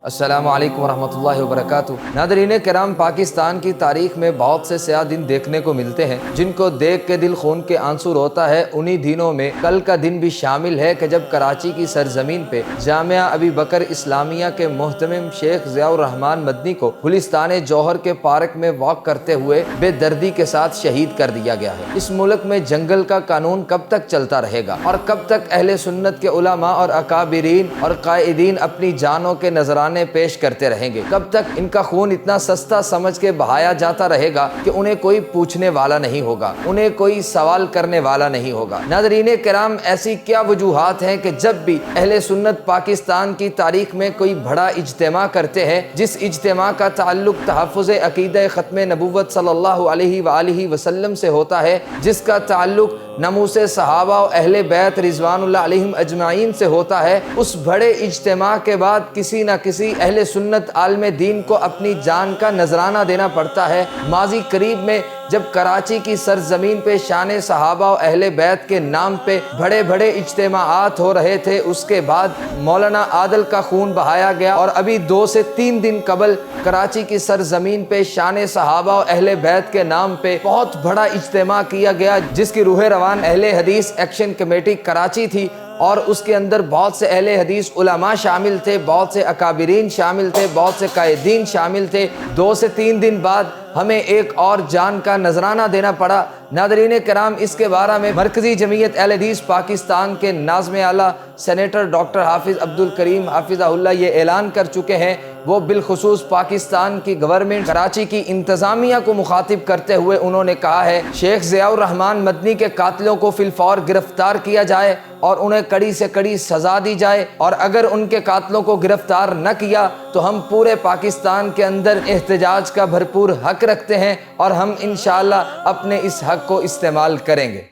السلام علیکم ورحمۃ اللہ وبرکاتہ۔ ناظرین کرام، پاکستان کی تاریخ میں بہت سے سیاہ دن دیکھنے کو ملتے ہیں جن کو دیکھ کے دل خون کے آنسو روتا ہے۔ انہی دنوں میں کل کا دن بھی شامل ہے کہ جب کراچی کی سرزمین پہ جامعہ ابی بکر اسلامیہ کے محتمم شیخ ضیاء الرحمن مدنی کو گلستان جوہر کے پارک میں واک کرتے ہوئے بے دردی کے ساتھ شہید کر دیا گیا ہے۔ اس ملک میں جنگل کا قانون کب تک چلتا رہے گا اور کب تک اہل سنت کے علماء اور اکابرین اور قائدین اپنی جانوں کے نذرانے پیش کرتے رہیں گے؟ کب تک ان کا خون اتنا سستا سمجھ کے بہایا جاتا رہے گا کہ انہیں کوئی پوچھنے والا نہیں ہوگا، انہیں کوئی سوال کرنے والا نہیں ہوگا؟ ناظرین کرام، ایسی کیا وجوہات ہیں کہ جب بھی اہل سنت پاکستان کی تاریخ میں کوئی بڑا اجتماع کرتے ہیں، جس اجتماع کا تعلق تحفظ عقیدہ ختم نبوت صلی اللہ علیہ وآلہ وسلم سے ہوتا ہے، جس کا تعلق ناموس صحابہ و اہل بیت رضوان اللہ علیہم اجمعین سے ہوتا ہے، اس بڑے اجتماع کے بعد کسی نہ کسی اہل سنت عالم دین کو اپنی جان کا نذرانہ دینا پڑتا ہے۔ ماضی قریب میں جب کراچی کی سرزمین پہ شان صحابہ و اہل بیت کے نام پہ بڑے بڑے اجتماعات ہو رہے تھے، اس کے بعد مولانا عادل کا خون بہایا گیا، اور ابھی 2 سے 3 دن قبل کراچی کی سرزمین پہ شان صحابہ و اہل بیت کے نام پہ بہت بڑا اجتماع کیا گیا، جس کی روح روان اہل حدیث ایکشن کمیٹی کراچی تھی، اور اس کے اندر بہت سے اہل حدیث علماء شامل تھے، بہت سے اکابرین شامل تھے، بہت سے قائدین شامل تھے۔ 2 سے 3 دن بعد ہمیں ایک اور جان کا نذرانہ دینا پڑا۔ ناظرین کرام، اس کے بارے میں مرکزی جمعیت اہل حدیث پاکستان کے ناظم اعلیٰ سینیٹر ڈاکٹر حافظ عبدالکریم حافظہ اللہ یہ اعلان کر چکے ہیں۔ وہ بالخصوص پاکستان کی گورنمنٹ کراچی کی انتظامیہ کو مخاطب کرتے ہوئے انہوں نے کہا ہے، شیخ ضیاء الرحمن مدنی کے قاتلوں کو فی الفور گرفتار کیا جائے اور انہیں کڑی سے کڑی سزا دی جائے، اور اگر ان کے قاتلوں کو گرفتار نہ کیا تو ہم پورے پاکستان کے اندر احتجاج کا بھرپور حق رکھتے ہیں، اور ہم انشاءاللہ اپنے اس حق کو استعمال کریں گے۔